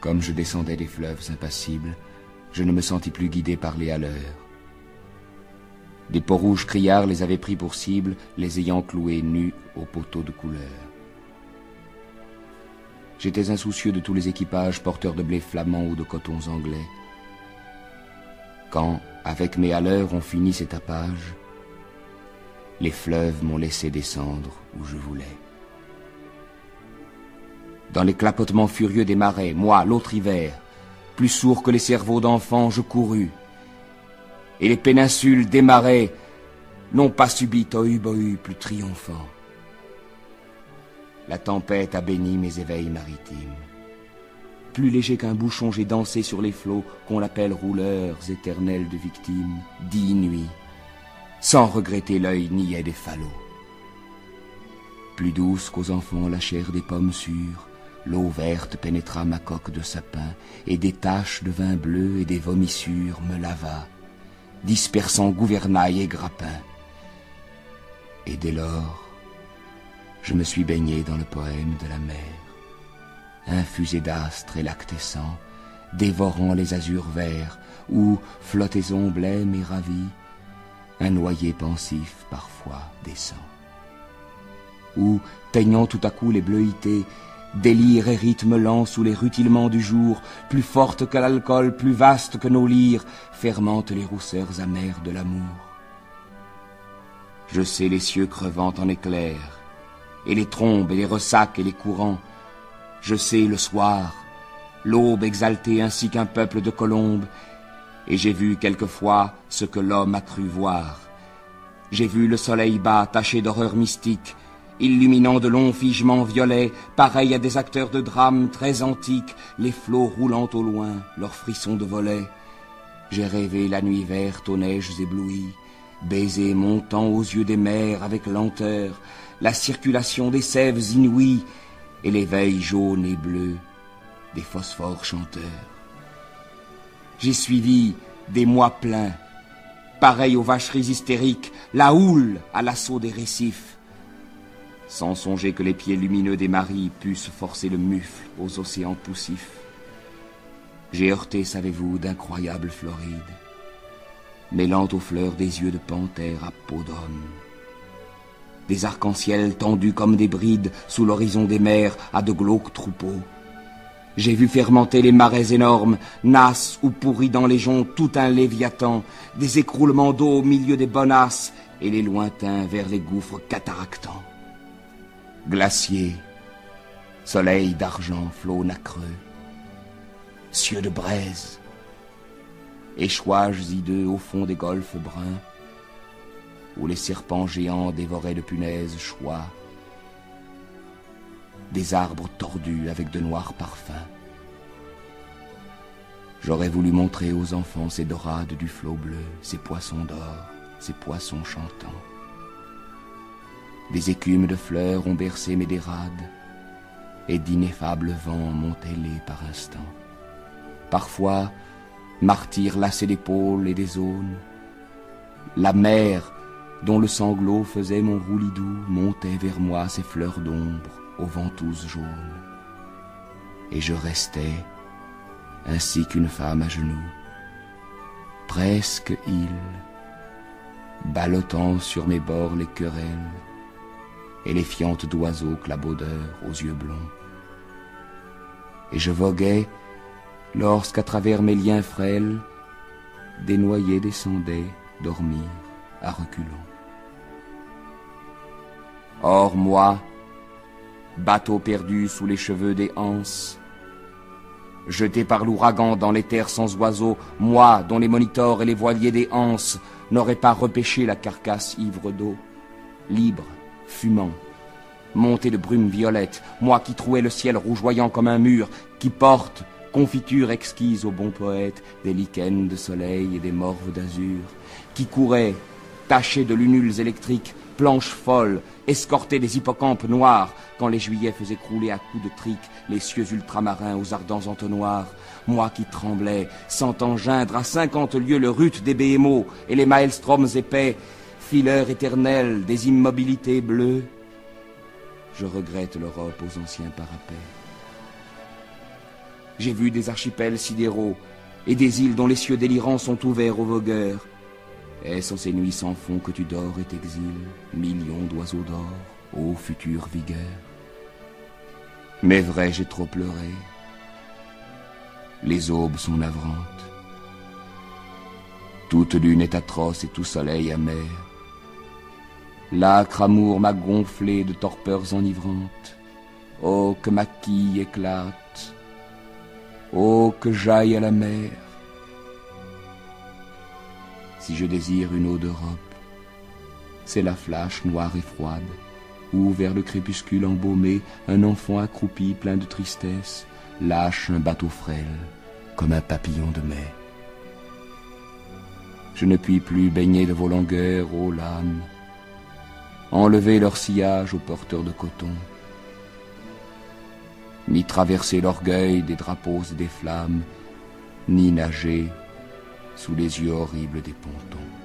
Comme je descendais des fleuves impassibles, je ne me sentis plus guidé par les haleurs. Des peaux-rouges criards les avaient pris pour cible, les ayant cloués nus aux poteaux de couleur. J'étais insoucieux de tous les équipages porteurs de blé flamand ou de cotons anglais. Quand, avec mes haleurs, on finit ces tapages, les fleuves m'ont laissé descendre où je voulais. Dans les clapotements furieux des marais, moi, l'autre hiver, plus sourd que les cerveaux d'enfants, je courus. Et les péninsules des marais n'ont pas subi tohu-bohu plus triomphant. La tempête a béni mes éveils maritimes. Plus léger qu'un bouchon, j'ai dansé sur les flots qu'on appelle rouleurs éternels de victimes, 10 nuits, sans regretter l'œil niais des falots. Plus douce qu'aux enfants la chair des pommes sûres, l'eau verte pénétra ma coque de sapin, et des taches de vin bleu et des vomissures me lava, dispersant gouvernail et grappin. Et dès lors, je me suis baigné dans le poème de la mer, infusé d'astres et lactescents, dévorant les azurs verts, où, flottaison blême et ravie, un noyer pensif parfois descend. Où, teignant tout à coup les bleuités, délire et rythme lent sous les rutilements du jour, plus forte que l'alcool, plus vaste que nos lyres, fermentent les rousseurs amères de l'amour. Je sais les cieux crevant en éclairs, et les trombes et les ressacs et les courants. Je sais le soir, l'aube exaltée ainsi qu'un peuple de colombes, et j'ai vu quelquefois ce que l'homme a cru voir. J'ai vu le soleil bas taché d'horreur mystique, illuminant de longs figements violets, pareils à des acteurs de drames très antiques, les flots roulant au loin, leurs frissons de volets. J'ai rêvé la nuit verte aux neiges éblouies, baiser montant aux yeux des mers avec lenteur, la circulation des sèves inouïes et l'éveil jaune et bleu des phosphores chanteurs. J'ai suivi des mois pleins, pareils aux vacheries hystériques, la houle à l'assaut des récifs, sans songer que les pieds lumineux des maris pussent forcer le mufle aux océans poussifs. J'ai heurté, savez-vous, d'incroyables Florides, mêlant aux fleurs des yeux de panthère à peau d'homme, des arcs-en-ciel tendus comme des brides sous l'horizon des mers à de glauques troupeaux. J'ai vu fermenter les marais énormes, nasses ou pourris dans les joncs tout un léviathan, des écroulements d'eau au milieu des bonasses et les lointains vers les gouffres cataractants. Glaciers, soleil d'argent, flots nacreux, cieux de braise, échouages hideux au fond des golfes bruns, où les serpents géants dévoraient de punaises choix, des arbres tordus avec de noirs parfums. J'aurais voulu montrer aux enfants ces dorades du flot bleu, ces poissons d'or, ces poissons chantants. Des écumes de fleurs ont bercé mes dérades, et d'ineffables vents m'ont ailé par instants. Parfois, martyr lassé d'épaules et des aunes, la mer, dont le sanglot faisait mon roulidou, montait vers moi ses fleurs d'ombre aux ventouses jaunes. Et je restais, ainsi qu'une femme à genoux, presque île, ballottant sur mes bords les querelles et les fientes d'oiseaux clabaudeurs aux yeux blonds. Et je voguais lorsqu'à travers mes liens frêles, des noyés descendaient dormir à reculons. Or moi, bateau perdu sous les cheveux des anses, jeté par l'ouragan dans les terres sans oiseaux, moi dont les monitors et les voiliers des anses n'auraient pas repêché la carcasse ivre d'eau, libre, fumant, monté de brume violette, moi qui trouais le ciel rougeoyant comme un mur, qui porte, confiture exquise au bon poète, des lichens de soleil et des morves d'azur, qui courait, taché de lunules électriques, planches folles, escorté des hippocampes noirs, quand les juillets faisaient crouler à coups de trique les cieux ultramarins aux ardents entonnoirs, moi qui tremblais, sentant geindre à 50 lieues le rut des BMO et les maelstroms épais, fileurs éternels des immobilités bleues, je regrette l'Europe aux anciens parapets. J'ai vu des archipels sidéraux et des îles dont les cieux délirants sont ouverts aux vogueurs. Est-ce en ces nuits sans fond que tu dors et t'exiles, millions d'oiseaux d'or, ô future vigueur? Mais vrai, j'ai trop pleuré. Les aubes sont navrantes. Toute lune est atroce et tout soleil amer. L'âcre amour m'a gonflé de torpeurs enivrantes. Oh, que ma quille éclate. Oh, que j'aille à la mer. Si je désire une eau d'Europe, c'est la flache noire et froide, où vers le crépuscule embaumé, un enfant accroupi plein de tristesse lâche un bateau frêle, comme un papillon de mai. Je ne puis plus baigner de vos longueurs, ô lames, enlever leur sillage aux porteurs de coton, ni traverser l'orgueil des drapeaux et des flammes, ni nager sous les yeux horribles des pontons.